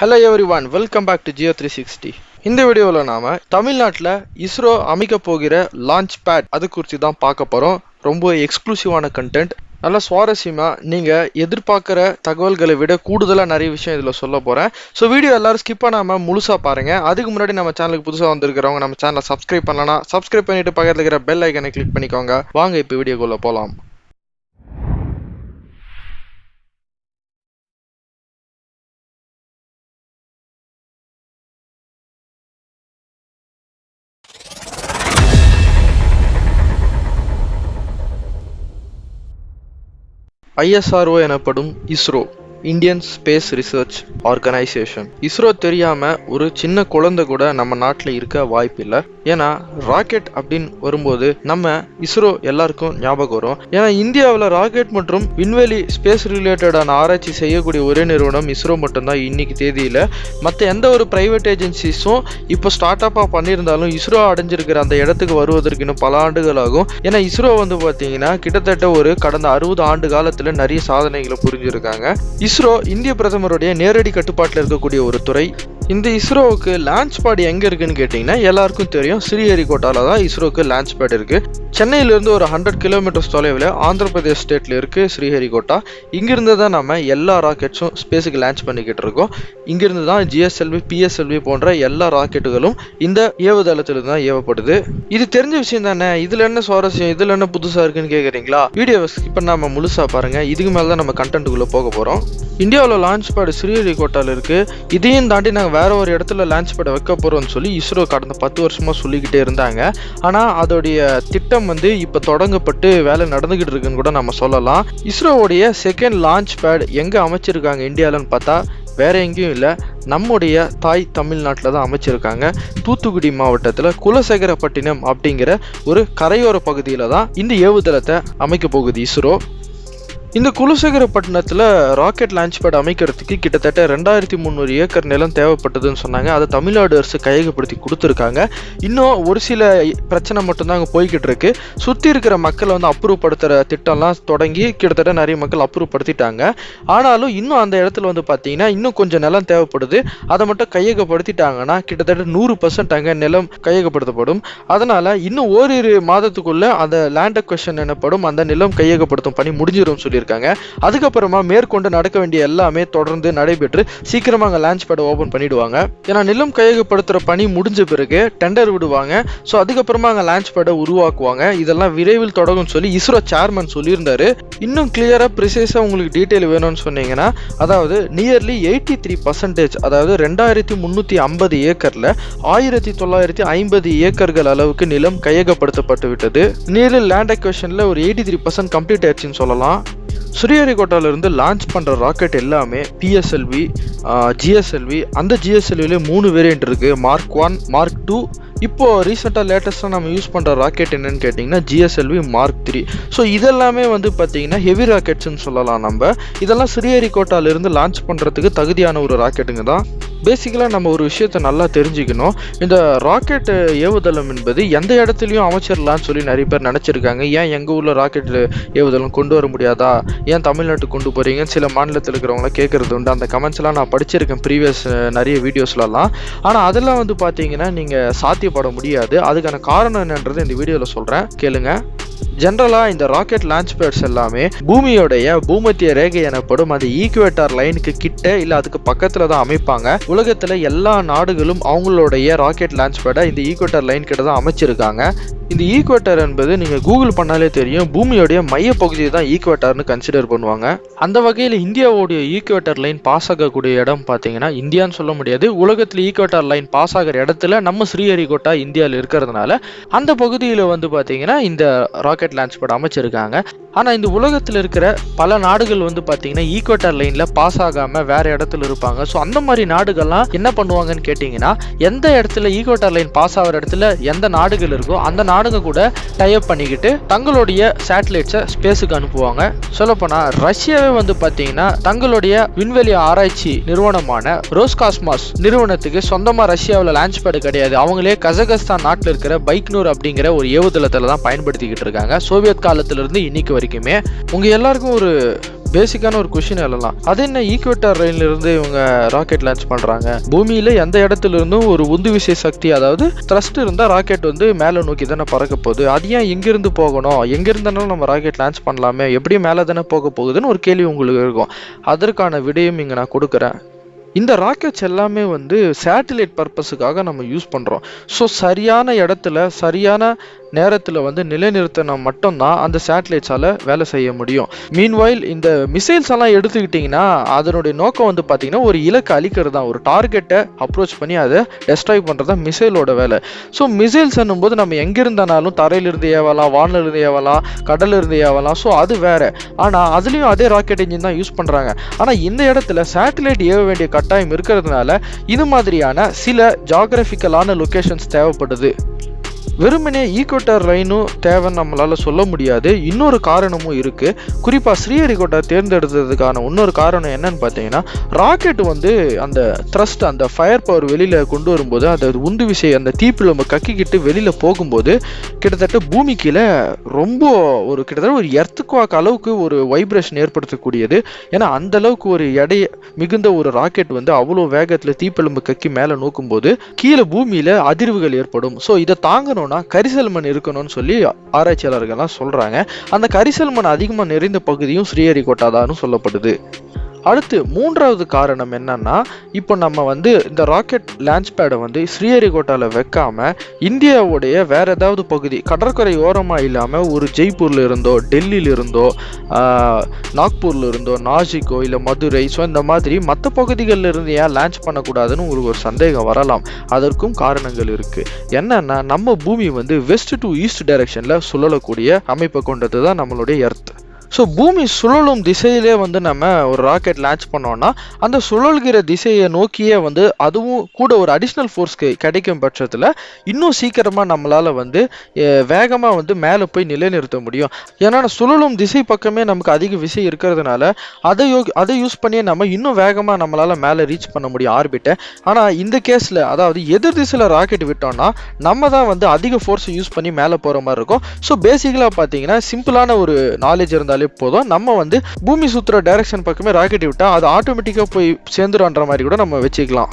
Hello everyone, welcome back to Geo 360. இந்த வீடியோவில் நாம தமிழ்நாட்டில் இஸ்ரோ அமைக்க போகிற லான்ச் பேட் அது குறித்து தான் பார்க்க போகிறோம். ரொம்ப எக்ஸ்க்ளூசிவான கண்டென்ட், நல்லா சுவாரஸ்யமாக நீங்கள் எதிர்பார்க்குற தகவல்களை விட கூடுதலாக நிறைய விஷயம் இதில் சொல்ல போகிறேன். ஸோ வீடியோ எல்லாரும் ஸ்கிப் பண்ணாமல் முழுசாக பாருங்கள். அதுக்கு முன்னாடி நம்ம சேனலுக்கு புதுசாக வந்திருக்கிறவங்க நம்ம சேனலை சப்ஸ்கிரைப் பண்ணலன்னா சப்ஸ்கிரைப் பண்ணிட்டு பக்கத்தில் இருக்கிற பெல் ஐக்கனை கிளிக் பண்ணிக்கோங்க. வாங்க இப்போ வீடியோக்குள்ளே போகலாம். ISRO எனப்படும் ISRO, Indian space research organisation. ISRO தெரியாம ஒரு சின்ன குழந்தை கூட நம்ம நாட்டில் இருக்க வாய்ப்பு இல்லை. ஏன்னா ராக்கெட் அப்படின்னு வரும்போது நம்ம இஸ்ரோ எல்லாருக்கும் ஞாபகம் வரும். ஏன்னா இந்தியாவில் ராக்கெட் மற்றும் விண்வெளி ஸ்பேஸ் ரிலேட்டடான ஆராய்ச்சி செய்யக்கூடிய ஒரே நிறுவனம் இஸ்ரோ மட்டும்தான் இன்னைக்கு தேதியில். மற்ற எந்த ஒரு பிரைவேட் ஏஜென்சிஸும் இப்போ ஸ்டார்ட் அப்பாக பண்ணியிருந்தாலும் இஸ்ரோ அடைஞ்சிருக்கிற அந்த இடத்துக்கு வருவதற்கு இன்னும் பல ஆண்டுகள் ஆகும். ஏன்னா இஸ்ரோ பார்த்தீங்கன்னா கிட்டத்தட்ட ஒரு கடந்த 60 ஆண்டு காலத்தில் நிறைய சாதனைகளை புரிஞ்சிருக்காங்க. இஸ்ரோ இந்திய பிரதமருடைய நேரடி கட்டுப்பாட்டில் இருக்கக்கூடிய ஒரு துறை. இந்த இஸ்ரோவுக்கு லான்ச் பேட் எங்கே இருக்குன்னு கேட்டிங்கன்னா எல்லாருக்கும் தெரியும், ஸ்ரீஹரிகோட்டாவில் தான் இஸ்ரோவுக்கு லான்ச் பேட் இருக்குது. சென்னையிலேருந்து ஒரு 100 கிலோமீட்டர்ஸ் தொலைவில் ஆந்திர பிரதேஷ் ஸ்டேட்டில் இருக்குது ஸ்ரீஹரிகோட்டா. இங்கிருந்து தான் நம்ம எல்லா ராக்கெட்ஸும் ஸ்பேஸுக்கு லான்ச் பண்ணிக்கிட்டு இருக்கோம். இங்கிருந்து தான் GSLV, PSLV போன்ற எல்லா ராக்கெட்டுகளும் இந்த ஏவுதளத்திலிருந்து தான் ஏவப்படுது. இது தெரிஞ்ச விஷயம் தானே, இதில் என்ன சுவாரஸ்யம், இதில் என்ன புதுசாக இருக்குன்னு கேட்குறீங்களா? வீடியோவை ஸ்கிப் பண்ணாமல் முழுசாக பாருங்கள். இதுக்கு மேலே தான் நம்ம கண்டென்ட்டுக்குள்ளே போக போகிறோம். இந்தியாவில் லான்ச் பேட் ஸ்ரீஹரிகோட்டாவில் இருக்குது. இதையும் தாண்டி நாங்கள் வேற ஒரு இடத்துல லான்ச் பேட் வைக்க போகிறோம்னு சொல்லி இஸ்ரோ கடந்த 10 வருஷமாக சொல்லிக்கிட்டே இருந்தாங்க. ஆனால் அதோடைய திட்டம் இப்போ தொடங்கப்பட்டு வேலை நடந்துகிட்டு இருக்குன்னு கூட நம்ம சொல்லலாம். இஸ்ரோவுடைய செகண்ட் லான்ச் பேட் எங்கே அமைச்சிருக்காங்க இந்தியாவில்னு பார்த்தா வேற எங்கேயும் இல்லை, நம்முடைய தாய் தமிழ்நாட்டில் தான் அமைச்சிருக்காங்க. தூத்துக்குடி மாவட்டத்தில் குலசேகரப்பட்டினம் அப்படிங்கிற ஒரு கரையோர பகுதியில் தான் இந்த ஏவுதளத்தை அமைக்க போகுது இஸ்ரோ. இந்த குலசேகரப்பட்டினத்தில் ராக்கெட் லான்ச் பேட் அமைக்கிறதுக்கு கிட்டத்தட்ட 2300 ஏக்கர் நிலம் தேவைப்பட்டதுன்னு சொன்னாங்க. அதை தமிழ்நாடு அரசு கையகப்படுத்தி கொடுத்துருக்காங்க. இன்னும் ஒரு சில பிரச்சனை மட்டும்தான் அங்கே போய்கிட்டு இருக்கு. சுற்றி இருக்கிற மக்களை அப்ரூவ் படுத்துகிற திட்டம்லாம் தொடங்கி கிட்டத்தட்ட நிறைய மக்கள் அப்ரூவ் படுத்திட்டாங்க. ஆனாலும் இன்னும் அந்த இடத்துல பார்த்தீங்கன்னா இன்னும் கொஞ்சம் நிலம் தேவைப்படுது. அதை மட்டும் கையகப்படுத்திட்டாங்கன்னா கிட்டத்தட்ட 100% அங்கே நிலம் கையகப்படுத்தப்படும். அதனால இன்னும் ஓரிரு மாதத்துக்குள்ள அந்த லேண்ட் அக்வசிஷன் எனப்படும் அந்த நிலம் கையகப்படுத்தும் பணி முடிஞ்சிடும் சொல்லி இருக்காங்க. அதுக்கப்புறமா மேற்கொண்டு நடக்க வேண்டிய எல்லாமே தொடர்ந்து நடைபெற்று சீக்கிரமா அங்க லான்ச் பேட் ஓபன் பண்ணிடுவாங்க. ஏன்னா நிலம் கையகப்படுத்துற பணி முடிஞ்ச பிறகு டெண்டர் விடுவாங்க. ஸோ அதுக்கப்புறமா அங்க லான்ச் பேடை உருவாக்குவாங்க. இதெல்லாம் விரைவில் தொடங்கும் சொல்லி இஸ்ரோ சேர்மன் சொல்லியிருந்தாரு. இன்னும் கிளியரா ப்ரிசைஸா உங்களுக்கு டீட்டெயில் வேணும்னு சொன்னீங்கன்னா, அதாவது நியர்லி 83%, அதாவது 2350 ஏக்கர்ல 1950 ஏக்கர்கள் அளவுக்கு நிலம் கையகப்படுத்தப்பட்டு விட்டது. நியர்லி லேண்ட் அக்வசிஷன்ல ஒரு 83% கம்ப்ளீட் ஆயிடுச்சுன்னு சொல்லலாம். ஸ்ரீஹரிகோட்டாவிலிருந்து லான்ச் பண்ணுற ராக்கெட் எல்லாமே PSLV, GSLV. அந்த GSLVல 3 வேரியன்ட் இருக்குது, Mark 1, Mark 2. இப்போ ரீசெண்டாக லேட்டஸ்ட்டாக நம்ம யூஸ் பண்ணுற ராக்கெட் என்னன்னு கேட்டிங்கன்னா GSLV Mark 3. ஸோ இதெல்லாமே பார்த்தீங்கன்னா ஹெவி ராக்கெட்ஸ்ன்னு சொல்லலாம். நம்ம இதெல்லாம் ஸ்ரீஹரிகோட்டாவிலிருந்து லான்ச் பண்ணுறதுக்கு தகுதியான ஒரு ராக்கெட்டுங்க தான். பேசிக்கலாக நம்ம ஒரு விஷயத்தை நல்லா தெரிஞ்சுக்கணும். இந்த ராக்கெட் ஏவுதளம் என்பது எந்த இடத்துலையும் அமைச்சிடலான்னு சொல்லி நிறைய பேர் நினச்சிருக்காங்க. ஏன் எங்கள் ஊரில் ராக்கெட் ஏவுதளம் கொண்டு வர முடியாதா, ஏன் தமிழ்நாட்டுக்கு கொண்டு போகிறீங்கன்னு சில மாநிலத்தில் இருக்கிறவங்கள கேட்குறது உண்டு. அந்த கமெண்ட்ஸ்லாம் நான் படிச்சிருக்கேன் ப்ரீவியஸ் நிறைய வீடியோஸ்லாம். ஆனால் அதெல்லாம் பார்த்தீங்கன்னா நீங்கள் சாத்தியப்பட முடியாது. அதுக்கான காரணம் என்னன்றது இந்த வீடியோவில் சொல்கிறேன், கேளுங்க. ஜென்ரலாக இந்த ராக்கெட் லான்ச் பேட்ஸ் எல்லாமே பூமியோடைய பூமத்திய ரேகை எனப்படும் அந்த ஈக்குவேட்டர் லைனுக்கு கிட்ட இல்லை அதுக்கு பக்கத்தில் தான் அமைப்பாங்க. உலகத்தில் எல்லா நாடுகளும் அவங்களுடைய ராக்கெட் லான்ச் பேடை இந்த ஈக்குவேட்டர் லைன் கிட்ட தான் அமைச்சிருக்காங்க. இந்த ஈக்குவேட்டர் என்பது நீங்கள் கூகுள் பண்ணாலே தெரியும், பூமியோடைய மையப்பகுதியை தான் ஈக்குவேட்டர்னு கன்சிடர் பண்ணுவாங்க. அந்த வகையில் இந்தியாவுடைய ஈக்குவேட்டர் லைன் பாஸ் ஆகக்கூடிய இடம் பார்த்தீங்கன்னா இந்தியான்னு சொல்ல முடியாது, உலகத்தில் ஈக்குவேட்டர் லைன் பாஸ் ஆகிற இடத்துல நம்ம ஸ்ரீஹரிகோட்டா இந்தியாவில் இருக்கிறதுனால அந்த பகுதியில் பார்த்தீங்கன்னா இந்த ராக்கெட் லான்ச் பேட் அமைச்சிருக்காங்க. ஆனால் இந்த உலகத்தில் இருக்கிற பல நாடுகள் பார்த்தீங்கன்னா ஈக்குவேட்டர் லைனில் பாஸ் ஆகாமல் வேற இடத்துல இருப்பாங்க. ஸோ அந்த மாதிரி நாடுகள்லாம் என்ன பண்ணுவாங்கன்னு கேட்டிங்கன்னா, எந்த இடத்துல ஈக்குவேட்டர் லைன் பாஸ் ஆகிற இடத்துல எந்த நாடுகள் இருக்கோ அந்த நாடுங்க கூட டைப் பண்ணிக்கிட்டு தங்களுடைய சேட்டலைட்ஸை ஸ்பேஸுக்கு அனுப்புவாங்க. சொல்லப்போனால் ரஷ்யாவே பார்த்தீங்கன்னா தங்களுடைய விண்வெளி ஆராய்ச்சி நிறுவனமான ரோஸ்காஸ்மாஸ் நிறுவனத்துக்கு சொந்தமாக ரஷ்யாவில் லான்ச் பேடு கிடையாது. அவங்களே கசகஸ்தான் நாட்டில் இருக்கிற பைக்னூர் அப்படிங்கிற ஒரு ஏவுதளத்தில் தான் பயன்படுத்திக்கிட்டு இருக்காங்க. சோவியத் காலத்திலிருந்து இன்னைக்கு வரைக்குமே. உங்க எல்லாருக்கும் ஒரு பேசிக்கான ஒரு கொஸ்டின் எழலாம். அது என்ன ஈக்குவேட்டர் லைன்ல இருந்து இவங்க ராக்கெட் லான்ச் பண்றாங்க? பூமியில எந்த இடத்துல இருந்தும் ஒரு உந்து விசை சக்தி, அதாவது த்ரஸ்ட் இருந்தா ராக்கெட் வந்து மேல நோக்கி தானே பறக்க போகுது. அது ஏன் எங்கிருந்து போகணும்? எங்க இருந்தாலும் நம்ம ராக்கெட் லான்ச் பண்ணலாமே, எப்படியும் மேல தானே போக போகுதுன்னு ஒரு கேள்வி உங்களுக்கு இருக்கும். அதற்கான விடையும் இங்க நான் கொடுக்குறேன். இந்த ராக்கெட்ஸ் எல்லாமே வந்து சேட்டிலைட் பர்பஸுக்காக நம்ம யூஸ் பண்ணுறோம். ஸோ சரியான இடத்துல சரியான நேரத்தில் வந்து நிலைநிறுத்தினா மட்டும்தான் அந்த சேட்டலைட்ஸால் வேலை செய்ய முடியும். மீன்வைல் இந்த மிசைல்ஸ் எல்லாம் எடுத்துக்கிட்டிங்கன்னா அதனுடைய நோக்கம் வந்து பார்த்திங்கன்னா ஒரு இலக்கை அழிக்கிறது தான், ஒரு டார்கெட்டை அப்ரோச் பண்ணி அதை டெஸ்ட்ராய் பண்ணுறது தான் மிசைலோட வேலை. ஸோ மிசைல்ஸ் என்னும்போது நம்ம எங்கிருந்தானாலும் தரையிலிருந்து ஏவலாம், வானிலிருந்து ஏவலாம், கடலிருந்து ஏவலாம். ஸோ அது வேறு. ஆனால் அதுலேயும் அதே ராக்கெட் இன்ஜின் தான் யூஸ் பண்ணுறாங்க. ஆனால் இந்த இடத்துல சேட்டலைட் ஏவ வேண்டிய கட்டாயம் இருக்கிறதுனால இது மாதிரியான சில ஜாகிரபிக்கலான லொகேஷன்ஸ் தேவைப்படுது. வெறுமனே ஈக்குவேட்டர் லைனும் தேவைன்னு நம்மளால சொல்ல முடியாது. இன்னொரு காரணமும் இருக்கு. குறிப்பா ஸ்ரீஹரிகோட்டா தேர்ந்தெடுத்ததுக்கான இன்னொரு காரணம் என்னன்னு பார்த்தீங்கன்னா, ராக்கெட் வந்து அந்த த்ரஸ்ட், அந்த ஃபயர் பவர் வெளியில கொண்டு வரும்போது அந்த உந்து விசை அந்த தீப்பிழம்பு கக்கிக்கிட்டு வெளியில போகும்போது கிட்டத்தட்ட பூமி கீழே ரொம்ப கிட்டத்தட்ட ஒரு எர்த்குவாக் அளவுக்கு ஒரு வைப்ரேஷன் ஏற்படுத்தக்கூடியது. ஏன்னா அந்த அளவுக்கு ஒரு எடை மிகுந்த ஒரு ராக்கெட் வந்து அவ்வளோ வேகத்துல தீப்பிழம்பு கக்கி மேல நோக்கும்போது கீழே பூமியில அதிர்வுகள் ஏற்படும். ஸோ இதை தாங்கணும் கரிசல் மண் இருக்கணும்னு சொல்லி ஆராய்ச்சியாளர்கள்லாம் சொல்றாங்க. அந்த கரிசல் மண் அதிகமா நிறைந்த பகுதியும் ஸ்ரீஹரிகோட்டா தான் சொல்லப்படுது. அடுத்து மூன்றாவது காரணம் என்னன்னா, இப்போ நம்ம வந்து இந்த ராக்கெட் லான்ச் பேடை வந்து ஸ்ரீஹரிகோட்டாவில் வைக்காம இந்தியாவுடைய வேற ஏதாவது பகுதி கடற்கரை ஓரமாக இல்லாமல் ஒரு ஜெய்ப்பூர்ல இருந்தோ, டெல்லியில இருந்தோ, நாக்பூர்ல இருந்தோ, நாசிக்கோ இல்லை மதுரை, ஸோ இந்த மாதிரி மற்ற பகுதிகளில் இருந்து ஏன் லான்ச் பண்ணக்கூடாதுன்னு உங்களுக்கு ஒரு சந்தேகம் வரலாம். அதற்கும் காரணங்கள் இருக்கு. என்னன்னா, நம்ம பூமி வந்து வெஸ்ட் டு ஈஸ்ட் டைரக்ஷன்ல சுழலக்கூடிய அமைப்பை கொண்டது தான் நம்மளுடைய எர்த். ஸோ பூமி சுழலும் திசையிலே வந்து நம்ம ஒரு ராக்கெட் லான்ச் பண்ணோம்னா அந்த சுழல்கிற திசையை நோக்கியே வந்து அதுவும் கூட ஒரு அடிஷ்னல் ஃபோர்ஸ் கிடைக்கும் பட்சத்தில் இன்னும் சீக்கிரமாக நம்மளால் வந்து வேகமாக வந்து மேலே போய் நிலைநிறுத்த முடியும். ஏன்னா சுழலும் திசை பக்கமே நமக்கு அதிக விசை இருக்கிறதுனால அதை யூஸ் பண்ணி நம்ம இன்னும் வேகமாக நம்மளால் மேலே ரீச் பண்ண முடியும் ஆர்பிட்டை. ஆனால் இந்த கேஸில், அதாவது எதிர் திசையில் ராக்கெட் விட்டோம்னா நம்ம தான் வந்து அதிக ஃபோர்ஸை யூஸ் பண்ணி மேலே போகிற மாதிரி இருக்கும். ஸோ பேசிக்கலாக பார்த்தீங்கன்னா சிம்பிளான ஒரு நாலேஜ் இருந்தால் போதும், நம்ம வந்து பூமி சுத்துற டைரக்ஷன் பக்கமே ராக்கெட் விட்டா அது ஆட்டோமேட்டிக்கா போய் சேர்ந்துருன்ற மாதிரி கூட நம்ம வச்சுக்கலாம்.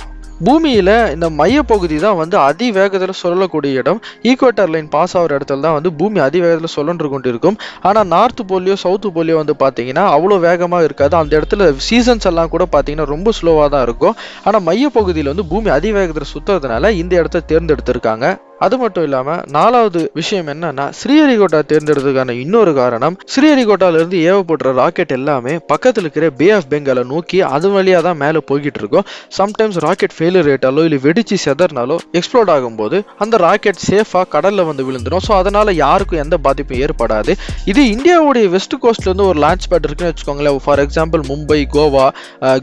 பூமியில இந்த மையப்பகுதி தான் வந்து அதிவேகத்தில் சுழலக்கூடிய இடம். ஈக்குவேட்டர் லைன் பாஸ் ஆகிற இடத்துல தான் வந்து பூமி அதிவேகத்தில் சுழன்று கொண்டு இருக்கும். ஆனால் நார்த் போலியோ சவுத் போலியோ வந்து பார்த்தீங்கன்னா அவ்வளோ வேகமாக இருக்காது. அந்த இடத்துல சீசன்ஸ் எல்லாம் கூட பார்த்தீங்கன்னா ரொம்ப ஸ்லோவாக தான் இருக்கும். ஆனால் மையப்பகுதியில் வந்து பூமி அதிவேகத்தில் சுற்றுறதுனால இந்த இடத்த தேர்ந்தெடுத்திருக்காங்க. அது மட்டும் இல்லாமல் நாலாவது விஷயம் என்னன்னா, ஸ்ரீஹரிகோட்டா தேர்ந்தெடுத்ததுக்கான இன்னொரு காரணம், ஸ்ரீஹரிகோட்டால இருந்து ஏவப்படுற ராக்கெட் எல்லாமே பக்கத்தில் இருக்கிற பே ஆஃப் பெங்காலை நோக்கி அது வழியாக தான் மேலே போய்கிட்டு இருக்கும். சம்டைம்ஸ் ராக்கெட் ஃபெயிலியர் ரேட்டாலோ இல்லை வெடிச்சு செதறினாலோ எக்ஸ்ப்ளோட் ஆகும்போது அந்த ராக்கெட் சேஃபாக கடலில் வந்து விழுந்துடும். ஸோ அதனால யாருக்கும் எந்த பாதிப்பும் ஏற்படாது. இது இந்தியாவுடைய வெஸ்ட் கோஸ்ட்ல இருந்து ஒரு லான்ச் பேட் இருக்குன்னு வச்சுக்கோங்களேன். ஃபார் எக்ஸாம்பிள் மும்பை, கோவா,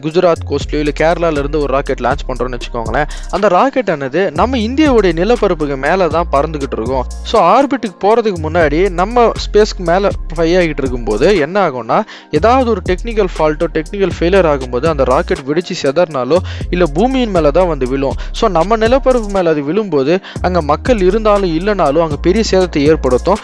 குஜராத் கோஸ்ட்லயோ இல்லை கேரளால இருந்து ஒரு ராக்கெட் லான்ச் பண்றோம்னு வச்சுக்கோங்களேன். அந்த ராக்கெட் ஆனது நம்ம இந்தியாவுடைய நிலப்பரப்புக்கு மேலே தான் பறந்துகிட்டு இருக்கும். ஸோ ஆர்பிட்டுக்கு போறதுக்கு முன்னாடி நம்ம ஸ்பேஸ்க்கு மேலே ஃப்ளை ஆகிட்டு இருக்கும்போது என்ன ஆகும்னா, ஏதாவது ஒரு டெக்னிக்கல் ஃபால்ட்டோ டெக்னிக்கல் ஃபெயிலியர் ஆகும்போது அந்த ராக்கெட் வெடிச்சு செதறினாலோ இல்லை பூமியின் மேலே தான் வந்து விழும். ஸோ நம்ம நிலப்பரப்பு மேலே அது விழும்போது அங்கே மக்கள் இருந்தாலும் இல்லைனாலும் அங்கே பெரிய சேதத்தை ஏற்படுத்தும்.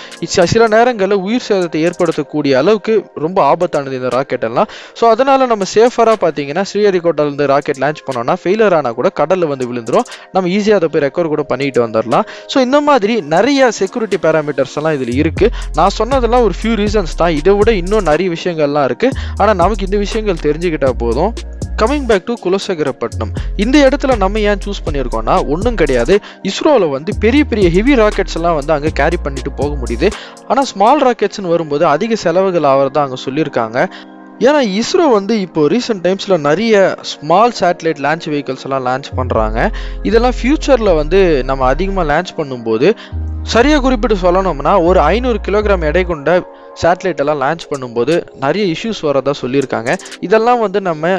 சில நேரங்களில் உயிர் சேதத்தை ஏற்படுத்தக்கூடிய அளவுக்கு ரொம்ப ஆபத்தானது இந்த ராக்கெட் எல்லாம். ஸோ அதனால நம்ம சேஃபராக பார்த்தீங்கன்னா ஸ்ரீஹரிகோட்டால இருந்து ராக்கெட் லான்ச் பண்ணோம்னா ஃபெயிலியர் ஆனால் கூட கடலில் வந்து விழுந்துரும். நம்ம ஈஸியாக அதை போய் ரெக்கவர் கூட பண்ணிட்டு வந்துடலாம். ஸோ இந்த மாதிரி நிறைய செக்யூரிட்டி பேராமீட்டர்ஸ் எல்லாம் இதில் இருக்கு. நான் சொன்னதெல்லாம் ஒரு ஃபியூ ரீசன்ஸ் தான். இதை விட இன்னும் நிறைய விஷயங்கள்லாம் இருக்கு. ஆனால் நமக்கு இந்த விஷயங்கள் தெரிஞ்சுக்கிட்டா போதும். கமிங் பேக் டு குலசேகரப்பட்டினம், இந்த இடத்துல நம்ம ஏன் சூஸ் பண்ணியிருக்கோம்னா ஒன்றும் கிடையாது. இஸ்ரோவில் வந்து பெரிய பெரிய ஹெவி ராக்கெட்ஸ் எல்லாம் வந்து அங்கே கேரி பண்ணிட்டு போக முடியுது. ஆனால் ஸ்மால் ராக்கெட்ஸ்னு வரும்போது அதிக செலவுகள் ஆகிறதா அங்கே சொல்லியிருக்காங்க. ஏன்னா இஸ்ரோ வந்து இப்போ ரீசெண்ட் டைம்ஸில் நிறைய ஸ்மால் சேட்டலைட் லான்ச் வெஹிக்கல்ஸ் எல்லாம் லான்ச் பண்ணுறாங்க. இதெல்லாம் ஃபியூச்சரில் வந்து நம்ம அதிகமாக லான்ச் பண்ணும்போது சரியாக குறிப்பிட்டு சொல்லணும்னா ஒரு 500 கிலோகிராம் எடை கொண்ட சேட்டலைட் எல்லாம் லான்ச் பண்ணும்போது நிறைய இஷ்யூஸ் வரதா சொல்லியிருக்காங்க. இதெல்லாம் வந்து நம்ம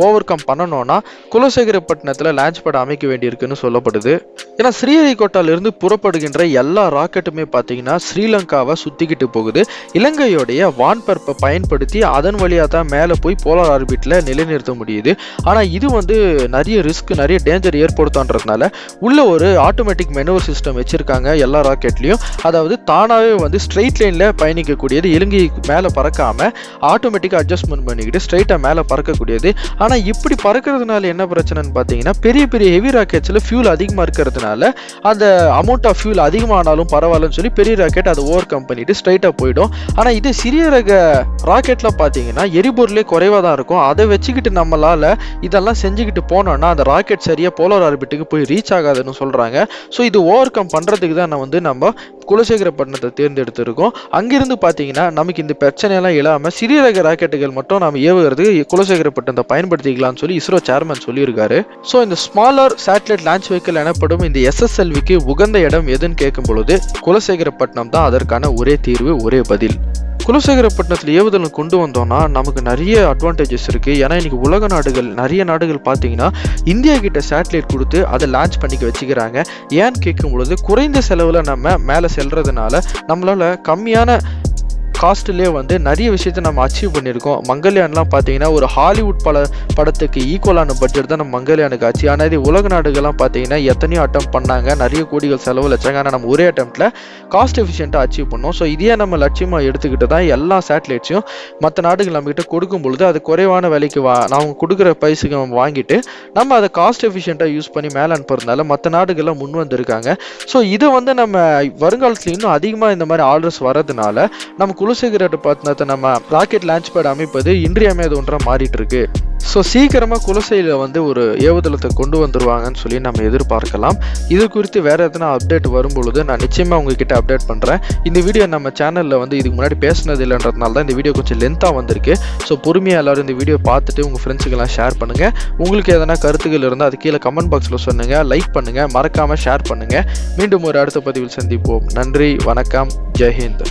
ஓவர் கம் பண்ணணும்னா குலசேகரப்பட்டினத்தில் லான்ச் பேட் அமைக்க வேண்டியிருக்குன்னு சொல்லப்படுது. ஏன்னா ஸ்ரீஹரிகோட்டாலிருந்து புறப்படுகின்ற எல்லா ராக்கெட்டுமே பார்த்தீங்கன்னா ஸ்ரீலங்காவை சுற்றிக்கிட்டு போகுது. இலங்கையோடைய வான்பரப்பை பயன்படுத்தி அதன் வழியாக தான் மேலே போய் போலார் ஆர்பிட்டில் நிலைநிறுத்த முடியுது. ஆனால் இது வந்து நிறைய ரிஸ்க், நிறைய டேஞ்சர் ஏற்படுத்தன்றதுனால உள்ள ஒரு ஆட்டோமேட்டிக் மெனுவர் சிஸ்டம் வச்சுருக்காங்க எல்லா ராக்கெட்லேயும். அதாவது தானாகவே வந்து ஸ்ட்ரெயிட் லைனில் பயணிக்கக்கூடியது, இலங்கை மேலே பறக்காமல் ஆட்டோமேட்டிக்காக அட்ஜஸ்ட்மெண்ட் பண்ணிக்கிட்டு ஸ்ட்ரைட்டாக மேலே பறக்கக்கூடியது. ஆனால் இப்படி பறக்கிறதுனால என்ன பிரச்சனைன்னு பார்த்தீங்கன்னா, பெரிய பெரிய ஹெவி ராக்கெட்ஸில் ஃபியூல் அதிகமாக இருக்கிறதுனால அந்த அமௌண்ட் ஆஃப் ஃபியூல் அதிகமானாலும் பரவாயில்லன்னு சொல்லி பெரிய ராக்கெட் அதை ஓவர் கம் பண்ணிட்டு ஸ்ட்ரைட்டாக போயிடும். ஆனால் இது சிறிய ரக ராக்கெட்ல பார்த்தீங்கன்னா எரிபொருளே குறைவாக தான் இருக்கும். அதை வச்சுக்கிட்டு நம்மளால இதெல்லாம் செஞ்சுக்கிட்டு போனோம்னா அந்த ராக்கெட் சரியாக போலார் ஆர்பிட்டுக்கு போய் ரீச் ஆகாதுன்னு சொல்கிறாங்க. ஸோ இது ஓவர் கம் பண்ணுறதுக்கு தான் நம்ம குலசேகரப்பட்டினத்தை தேர்ந்தெடுத்திருக்கோம். அங்கிருந்து பார்த்தீங்கன்னா நமக்கு இந்த பிரச்சனையெல்லாம் இல்லாமல் சிறிய ரக ராக்கெட்டுகள் மட்டும் நம்ம ஏவுகிறதுக்கு குலசேகரப்பட்டினத்தை பயன்படுத்திக்கலாம்னு சொல்லி இஸ்ரோ சேர்மன் சொல்லியிருக்காரு. ஸோ இந்த ஸ்மாலர் சேட்டலைட் லான்ச் வெஹிக்கிள் எனப்படும் இந்த SSLVக்கு உகந்த இடம் எதுன்னு கேட்கும் பொழுது குலசேகரப்பட்டினம் தான் அதற்கான ஒரே தீர்வு, ஒரே பதில். குலசேகரப்பட்டினத்தில் ஏவுதலை கொண்டு வந்தோம்னா நமக்கு நிறைய அட்வான்டேஜஸ் இருக்குது. ஏன்னா இன்னைக்கு உலக நாடுகள், நிறைய நாடுகள் பார்த்தீங்கன்னா இந்தியா கிட்ட சேட்டலைட் கொடுத்து அதை லான்ச் பண்ணிக்க வச்சுக்கிறாங்க. ஏன்னு கேட்கும் பொழுது குறைந்த செலவில் நம்ம மேலே செல்றதுனால நம்மளால கம்மியான காஸ்ட்லேயே வந்து நிறைய விஷயத்த நம்ம அச்சீவ் பண்ணியிருக்கோம். மங்கள்யான்லாம் பார்த்தீங்கன்னா ஒரு ஹாலிவுட் படத்துக்கு ஈக்குவலான பட்ஜெட் தான் நம்ம மங்கள்யானுக்கு ஆச்சு. ஆனால் இது உலக நாடுகள்லாம் பார்த்தீங்கன்னா எத்தனையோ அட்டம் பண்ணாங்க, நிறைய கோடிகள் செலவு வச்சாங்க. ஆனால் நம்ம ஒரே அட்டம்ப்டில் காஸ்ட் எஃபிஷியண்ட்டாக அச்சீவ் பண்ணோம். ஸோ இதையே நம்ம லட்சியமாக எடுத்துக்கிட்டு தான் எல்லா சேட்டலைட்ஸையும் மற்ற நாடுகள் நம்மகிட்ட கொடுக்கும் பொழுது அது குறைவான விலைக்கு அவங்க கொடுக்குற பைஸுக்கு நம்ம வாங்கிட்டு நம்ம அதை காஸ்ட் எஃபிஷியண்ட்டாக யூஸ் பண்ணி மேலே அனுப்புறதுனால மற்ற நாடுகள்லாம் முன் வந்திருக்காங்க. ஸோ இதை வந்து நம்ம வருங்காலத்தில் இன்னும் அதிகமாக இந்த மாதிரி ஆர்டர்ஸ் வரதுனால நம்ம குலசேகரப்பட்டினத்தை நம்ம ராக்கெட் லான்ச் பேட் அமைப்பது இன்றியமையாத ஒன்றா மாறிட்டு இருக்கு. ஸோ சீக்கிரமாக குலசையில் வந்து ஒரு ஏவுதளத்தை கொண்டு வந்துருவாங்கன்னு சொல்லி நம்ம எதிர்பார்க்கலாம். இது குறித்து வேறு எதனா அப்டேட் வரும்பொழுது நான் நிச்சயமாக உங்ககிட்ட அப்டேட் பண்ணுறேன். இந்த வீடியோ நம்ம சேனலில் வந்து இதுக்கு முன்னாடி பேசினது இல்லைன்றதுனால தான் இந்த வீடியோ கொஞ்சம் லென்த்தாக வந்திருக்கு. ஸோ பொறுமையாக எல்லோரும் இந்த வீடியோ பார்த்துட்டு உங்கள் ஃப்ரெண்ட்ஸுக்கெல்லாம் ஷேர் பண்ணுங்கள். உங்களுக்கு எதனா கருத்துக்கள் இருந்தால் அது கீழே கமெண்ட் பாக்ஸில் சொல்லுங்கள், லைக் பண்ணுங்கள், மறக்காமல் ஷேர் பண்ணுங்கள். மீண்டும் ஒரு அடுத்த பதிவில் சந்திப்போம். நன்றி, வணக்கம், ஜெய்ஹிந்த்.